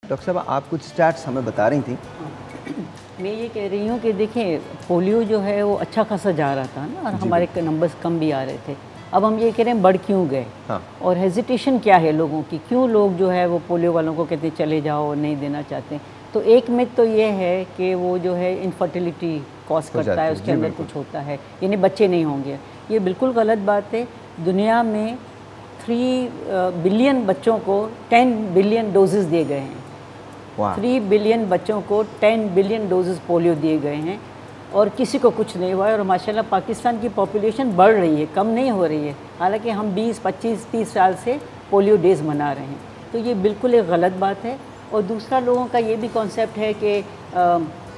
Doctor صاحب آپ کچھ اسٹیٹس ہمیں بتا رہی تھیں. میں یہ کہہ رہی ہوں کہ دیکھیں پولیو جو ہے وہ اچھا خاصا جا رہا تھا نا، اور ہمارے نمبرز کم بھی آ رہے تھے. اب ہم یہ کہہ رہے ہیں بڑھ کیوں گئے، اور ہیزیٹیشن کیا ہے لوگوں کی، کیوں لوگ جو ہے وہ پولیو والوں کو کہتے ہیں چلے جاؤ، نہیں دینا چاہتے. تو ایک مت تو یہ ہے کہ وہ جو ہے انفرٹیلیٹی کاز کرتا ہے، اس کے اندر کچھ ہوتا ہے، یعنی بچے نہیں ہوں گے. یہ بالکل غلط بات ہے. دنیا میں 3 بلین بچوں کو 10 بلین ڈوزز دیے گئے ہیں. 3 بلین بچوں کو 10 بلین ڈوزز پولیو دیے گئے ہیں، اور کسی کو کچھ نہیں ہوا ہے. اور ماشاءاللہ پاکستان کی پاپولیشن بڑھ رہی ہے، کم نہیں ہو رہی ہے، حالانکہ ہم 20 25 30 سال سے پولیو ڈیز منا رہے ہیں. تو یہ بالکل ایک غلط بات ہے. اور دوسرا لوگوں کا یہ بھی کانسیپٹ ہے کہ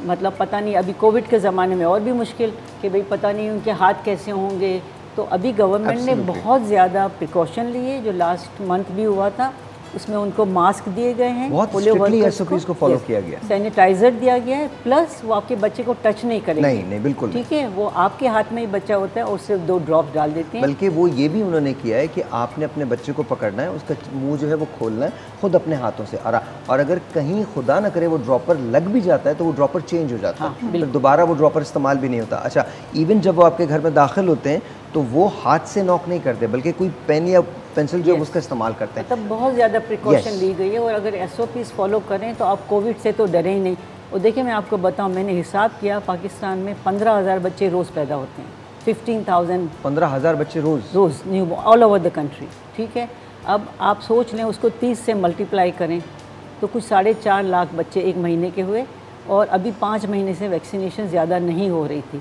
مطلب پتہ نہیں، ابھی کووڈ کے زمانے میں اور بھی مشکل کہ بھئی پتہ نہیں ان کے ہاتھ کیسے ہوں گے. تو ابھی گورنمنٹ نے بہت زیادہ پریکاشن لیے، جو لاسٹ منتھ بھی ہوا تھا، اس میں ان کو ماسک دیے گئے ہیں، پولیو ورکرز کو فالو کیا گیا، سینیٹائزر دیا گیا ہے، پلس وہ آپ کے بچے کو ٹچ نہیں کریں گے. نہیں بالکل ٹھیک ہے، وہ آپ کے ہاتھ میں ہی بچہ ہوتا ہے اور صرف 2 ڈراپ ڈال دیتے ہیں. بلکہ وہ یہ بھی انہوں نے کیا ہے کہ آپ نے اپنے بچے کو پکڑنا ہے، اس کا منہ جو ہے وہ کھولنا ہے خود اپنے ہاتھوں سے، اور اگر کہیں خدا نہ کرے وہ ڈراپر لگ بھی جاتا ہے تو وہ ڈراپر چینج ہو جاتا ہے، پھر دوبارہ وہ ڈراپر استعمال بھی نہیں ہوتا. اچھا، ایون جب وہ آپ کے گھر میں داخل ہوتے ہیں تو وہ ہاتھ سے نوک نہیں کرتے، بلکہ کوئی پین یا پینسل جو ہے اس کا استعمال کرتے ہیں. مطلب بہت زیادہ پریکاشن لی گئی ہے. اور اگر SOPs فالو کریں تو آپ کووڈ سے تو ڈریں ہی نہیں. اور دیکھیں میں آپ کو بتاؤں، میں نے حساب کیا، پاکستان میں 15,000 بچے روز پیدا ہوتے ہیں. 15,000 بچے روز new all over the country. ٹھیک ہے، اب آپ سوچ لیں اس کو 30 سے ملٹیپلائی کریں تو کچھ 4.5 لاکھ بچے ایک مہینے کے ہوئے. اور ابھی 5 مہینے سے ویکسینیشن زیادہ نہیں ہو رہی تھی.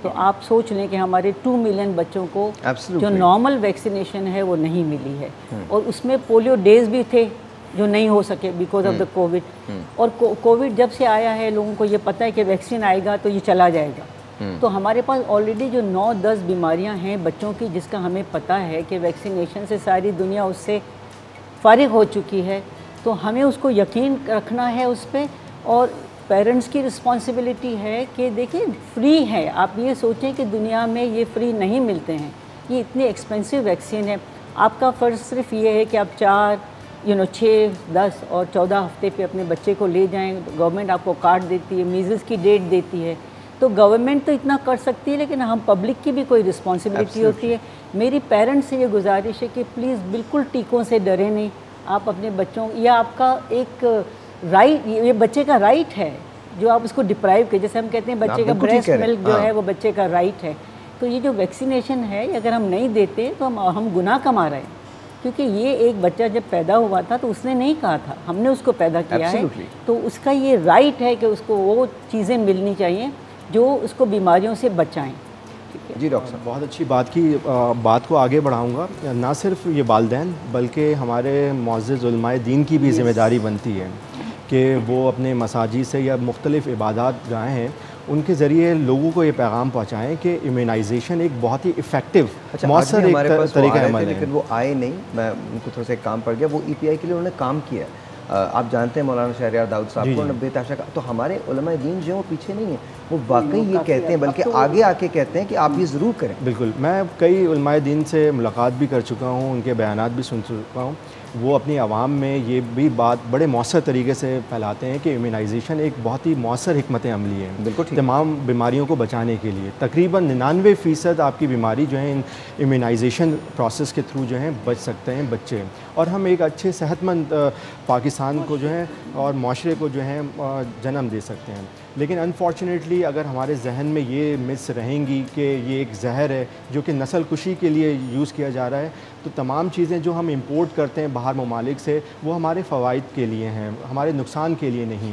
تو آپ سوچ لیں کہ ہمارے 2 ملین بچوں کو جو نارمل ویکسینیشن ہے وہ نہیں ملی ہے. اور اس میں پولیو ڈیز بھی تھے جو نہیں ہو سکے بیکاز آف دا کووڈ. اور کووڈ جب سے آیا ہے لوگوں کو یہ پتہ ہے کہ ویکسین آئے گا تو یہ چلا جائے گا. تو ہمارے پاس آلریڈی جو 9-10 بیماریاں ہیں بچوں کی، جس کا ہمیں پتہ ہے کہ ویکسینیشن سے ساری دنیا اس سے فارغ ہو چکی ہے. تو ہمیں اس کو یقین رکھنا ہے اس پہ. اور پیرنٹس کی رسپانسبلٹی ہے کہ دیکھیں فری ہے. آپ یہ سوچیں کہ دنیا میں یہ فری نہیں ملتے ہیں، یہ اتنی ایکسپینسو ویکسین ہے. آپ کا فرض صرف یہ ہے کہ آپ 6 10 اور 14 ہفتے پہ اپنے بچے کو لے جائیں. گورنمنٹ آپ کو کارڈ دیتی ہے، میزلس کی ڈیٹ دیتی ہے. تو گورنمنٹ تو اتنا کر سکتی ہے، لیکن ہم پبلک کی بھی کوئی رسپانسبلٹی ہوتی ہے. میری پیرنٹس سے یہ گزارش ہے کہ پلیز بالکل ٹیکوں سے ڈریں نہیں. آپ اپنے بچوں، یہ آپ کا ایک رائٹ، یہ بچے کا رائٹ ہے جو آپ اس کو ڈپرائیو کے، جیسے ہم کہتے ہیں بچے کا بریسٹ ملک جو ہے وہ بچے کا رائٹ ہے. تو یہ جو ویکسینیشن ہے اگر ہم نہیں دیتے تو ہم گناہ کما رہے ہیں. کیونکہ یہ ایک بچہ جب پیدا ہوا تھا تو اس نے نہیں کہا تھا، ہم نے اس کو پیدا کیا ہے. تو اس کا یہ رائٹ ہے کہ اس کو وہ چیزیں ملنی چاہیے جو اس کو بیماریوں سے بچائیں. جی ڈاکٹر صاحب، بہت اچھی بات کی. بات کو آگے بڑھاؤں گا. نہ صرف یہ والدین بلکہ ہمارے معزز علماء دین کی بھی ذمہ داری بنتی ہے کہ وہ اپنے مساجد سے یا مختلف عبادات گاہیں ہیں ان کے ذریعے لوگوں کو یہ پیغام پہنچائیں کہ امیونائزیشن ایک بہت ہی افیکٹو مؤثر ایک طریقہ عمل ہے. لیکن وہ آئے نہیں، میں ان کو تھوڑا سا ایک کام پڑ گیا. وہ EPI کے لیے انہوں نے کام کیا. آپ جانتے ہیں مولانا شہریار داؤد صاحب کو، 90 تاشا کا. تو ہمارے علماء دین جو ہیں وہ پیچھے نہیں ہیں، وہ واقعی یہ کہتے ہیں، بلکہ آگے آ کے کہتے ہیں کہ آپ یہ ضرور کریں. بالکل، میں کئی علماء دین سے ملاقات بھی کر چکا ہوں، ان کے بیانات بھی سن چکا ہوں. وہ اپنی عوام میں یہ بھی بات بڑے مؤثر طریقے سے پھیلاتے ہیں کہ امیونائزیشن ایک بہت ہی مؤثر حکمت عملی ہے بالکل تمام بیماریوں کو بچانے کے لیے. تقریباً 99% آپ کی بیماری جو ہیں امیونائزیشن پروسیس کے تھرو جو ہیں بچ سکتے ہیں بچے. اور ہم ایک اچھے صحت مند پاکستان کو جو ہے اور معاشرے کو جو ہے جنم دے سکتے ہیں. لیکن انفارچونیٹلی اگر ہمارے ذہن میں یہ مس رہیں گی کہ یہ ایک زہر ہے جو کہ نسل کشی کے لیے یوز کیا جا رہا ہے، تو تمام چیزیں جو ہم امپورٹ کرتے ہیں باہر ممالک سے وہ ہمارے فوائد کے لیے ہیں، ہمارے نقصان کے لیے نہیں.